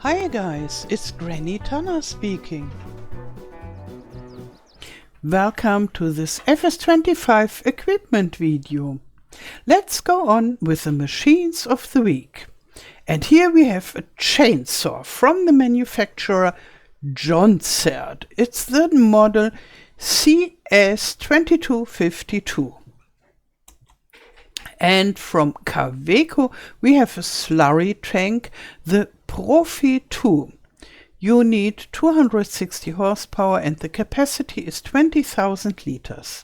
Hi guys, it's Granny Tana speaking. Welcome to this FS25 equipment video. Let's go on with the machines of the week. And here we have a chainsaw from the manufacturer Jonsered. It's the model CS2252. And from Wifo we have a Slurry Tank, the Profi 2. You need 260 horsepower and the capacity is 20,000 liters.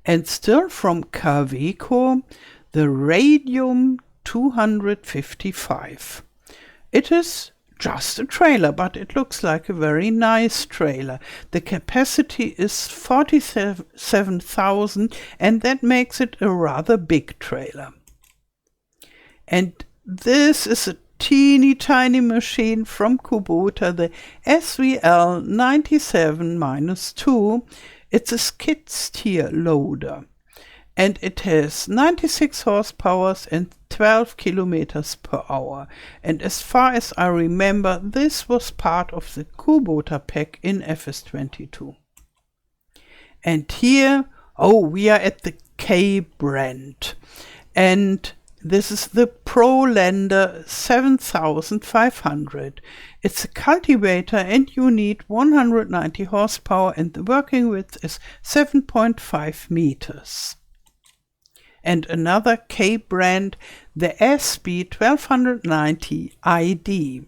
And still from Wifo, the Radium 255. It is just a trailer, but it looks like a very nice trailer. The capacity is 47,000 and that makes it a rather big trailer. And this is a teeny tiny machine from Kubota, the SVL97-2. It's a skid steer loader. And it has 96 horsepower and 12 kilometers per hour. And as far as I remember, this was part of the Kubota pack in FS22. And here, we are at the K brand. And this is the Prolander 7500. It's a cultivator and you need 190 horsepower and the working width is 7.5 meters. And another K brand, the SB1290 ID.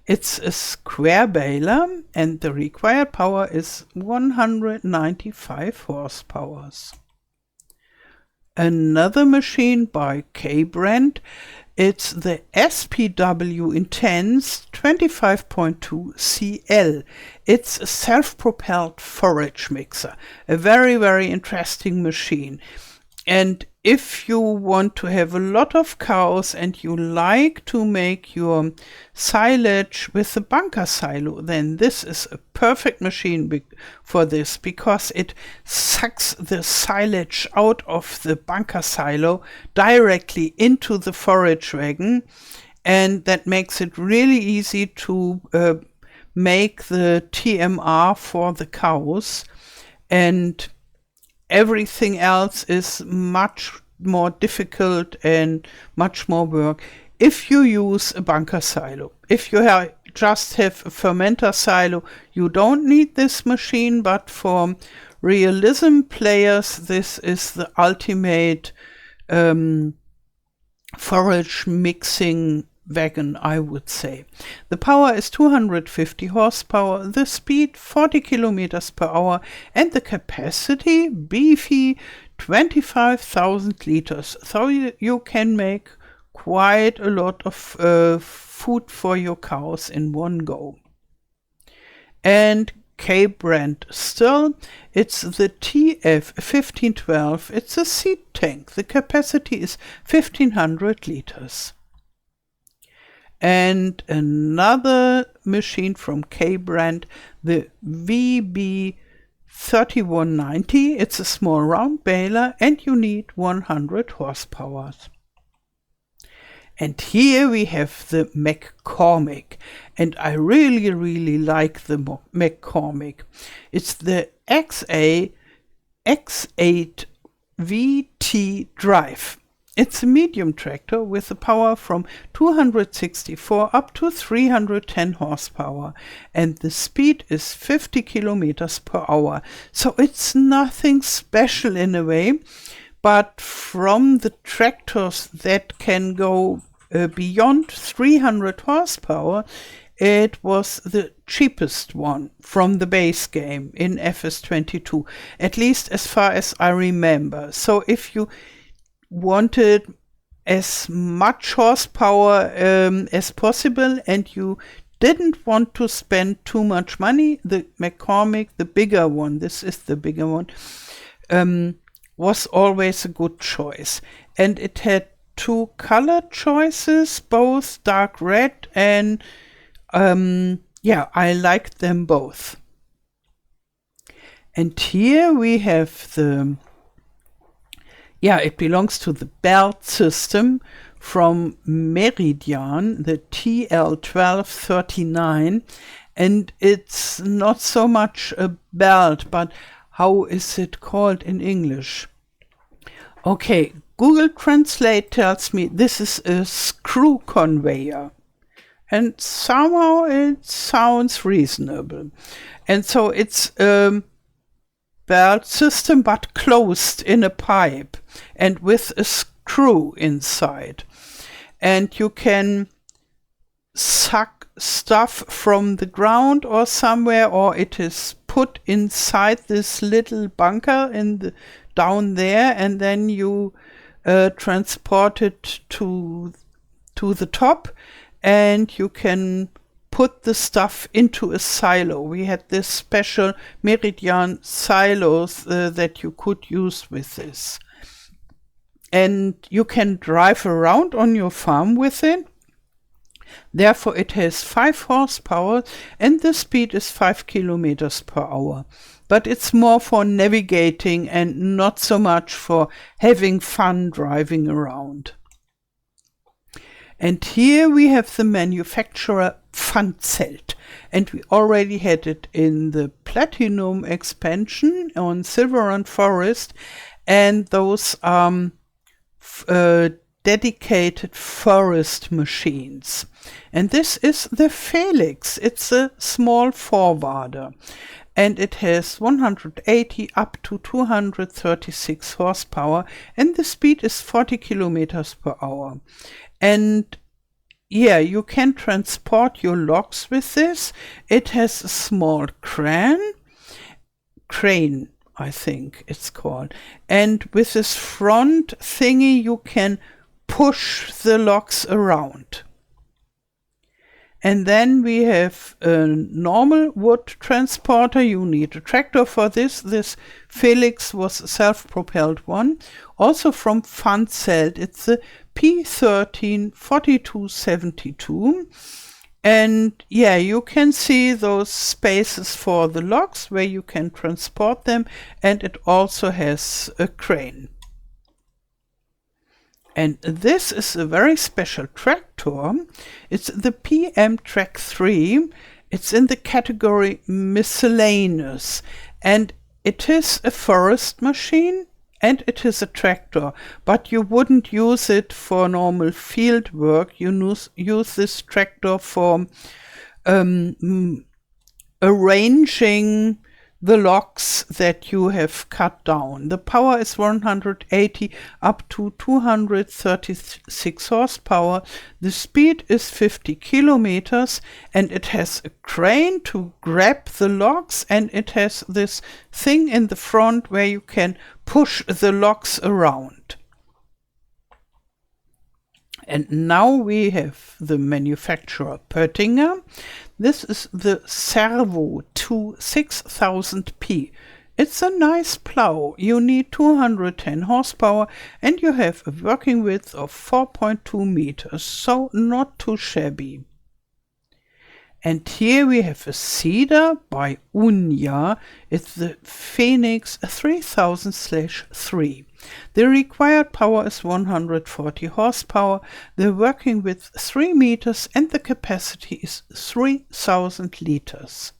It's a square baler and the required power is 195 horsepower. Another machine by K brand, it's the SPW Intense 25.2 CL. It's a self-propelled forage mixer, a very, very interesting machine. And if you want to have a lot of cows and you like to make your silage with a bunker silo, then this is a perfect machine for this, because it sucks the silage out of the bunker silo directly into the forage wagon, and that makes it really easy to make the TMR for the cows. And everything else is much more difficult and much more work if you use a bunker silo. If you just have a fermenter silo, you don't need this machine, but for realism players, this is the ultimate forage mixing wagon, I would say. The power is 250 horsepower, the speed 40 kilometers per hour, and the capacity beefy 25,000 liters. So you can make quite a lot of food for your cows in one go. And K brand still, it's the TF1512. It's a seed tank. The capacity is 1500 liters. And another machine from K brand, the VB3190. It's a small round baler and you need 100 horsepower. And here we have the McCormick, and I really, really like the McCormick. It's the X8 VT drive. It's a medium tractor with a power from 264 up to 310 horsepower, and the speed is 50 kilometers per hour. So it's nothing special in a way, but from the tractors that can go beyond 300 horsepower, it was the cheapest one from the base game in FS22, at least as far as I remember. So if you wanted as much horsepower as possible and you didn't want to spend too much money, the McCormick, the bigger one, this is the bigger one, was always a good choice. And it had two color choices, both dark red and I liked them both. And here we have the it belongs to the belt system from Meridian, the TL1239, and it's not so much a belt, but how is it called in English? Okay, Google Translate tells me this is a screw conveyor, and somehow it sounds reasonable. And so it's a belt system but closed in a pipe and with a screw inside. And you can suck stuff from the ground or somewhere, or it is put inside this little bunker down there, and then you transport it to the top, and you can put the stuff into a silo. We had this special Meridian silos that you could use with this. And you can drive around on your farm with it. Therefore, it has 5 horsepower and the speed is 5 kilometers per hour. But it's more for navigating and not so much for having fun driving around. And here we have the manufacturer Pfandzelt, and we already had it in the Platinum expansion on Silver and Forest, and those dedicated forest machines. And this is the Felix. It's a small forwarder, and it has 180 up to 236 horsepower, and the speed is 40 kilometers per hour. And yeah, you can transport your logs with this. It has a small crane, I think it's called. And with this front thingy, you can push the logs around. And then we have a normal wood transporter. You need a tractor for this. This Felix was a self-propelled one. Also from Pfandzelt, it's the P13 4272. And yeah, you can see those spaces for the logs where you can transport them. And it also has a crane. And this is a very special tractor. It's the PM Track 3. It's in the category miscellaneous. And it is a forest machine and it is a tractor. But you wouldn't use it for normal field work. You use this tractor for arranging the logs that you have cut down. The power is 180 up to 236 horsepower. The speed is 50 kilometers, and it has a crane to grab the logs, and it has this thing in the front where you can push the logs around. And now we have the manufacturer Peringer. This is the Servo 6000P. It's a nice plow. You need 210 horsepower and you have a working width of 4.2 meters, so not too shabby. And here we have a Cedar by Unya. It's the Phoenix 3000/3. The required power is 140 horsepower, the working width 3 meters, and the capacity is 3000 liters.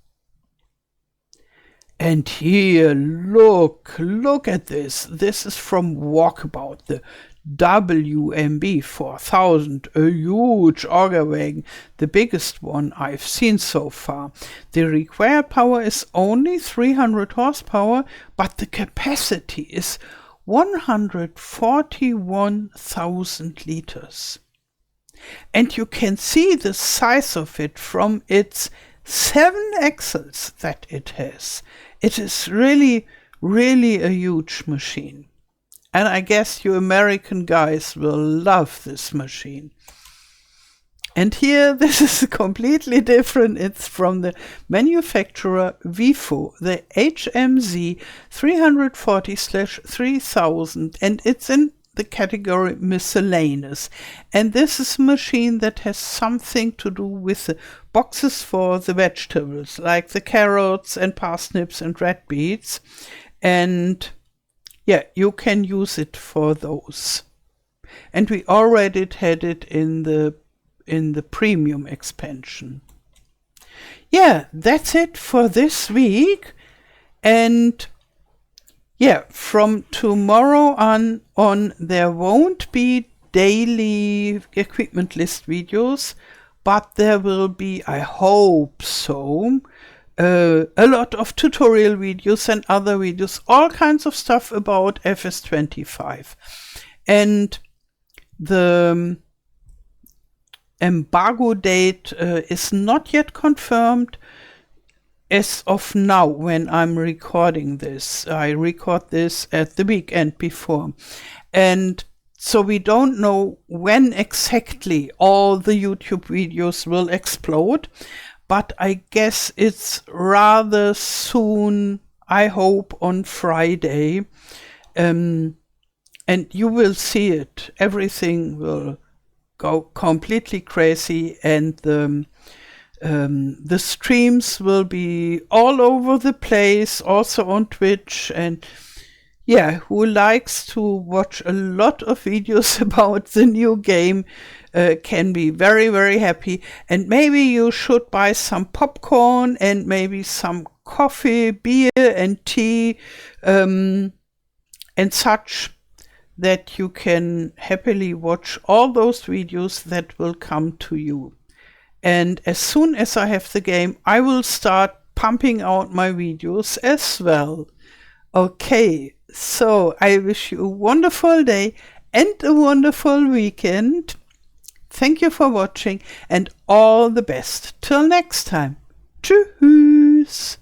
And here, look at this. This is from Walkabout, the WMB 4000, a huge auger wagon, the biggest one I've seen so far. The required power is only 300 horsepower, but the capacity is 141,000 liters. And you can see the size of it from its 7 axles that it has. It is really, really a huge machine. And I guess you American guys will love this machine. And here, this is completely different. It's from the manufacturer Wifo, the HMZ 340/3000, and it's in the category miscellaneous. And this is a machine that has something to do with the boxes for the vegetables, like the carrots and parsnips and red beets. And yeah, you can use it for those. And we already had it in the premium expansion. Yeah, that's it for this week. And yeah, from tomorrow on there won't be daily equipment list videos, but there will be, I hope so, a lot of tutorial videos and other videos, all kinds of stuff about FS25. And the embargo date is not yet confirmed as of now when I'm recording this. I record this at the weekend before. And so we don't know when exactly all the YouTube videos will explode, but I guess it's rather soon, I hope on Friday. And you will see it. Everything will go completely crazy, and the streams will be all over the place, also on Twitch. And yeah, who likes to watch a lot of videos about the new game can be very, very happy. And maybe you should buy some popcorn and maybe some coffee, beer and tea and such, that you can happily watch all those videos that will come to you. And as soon as I have the game, I will start pumping out my videos as well. Okay, so I wish you a wonderful day and a wonderful weekend. Thank you for watching and all the best. Till next time. Tschüss.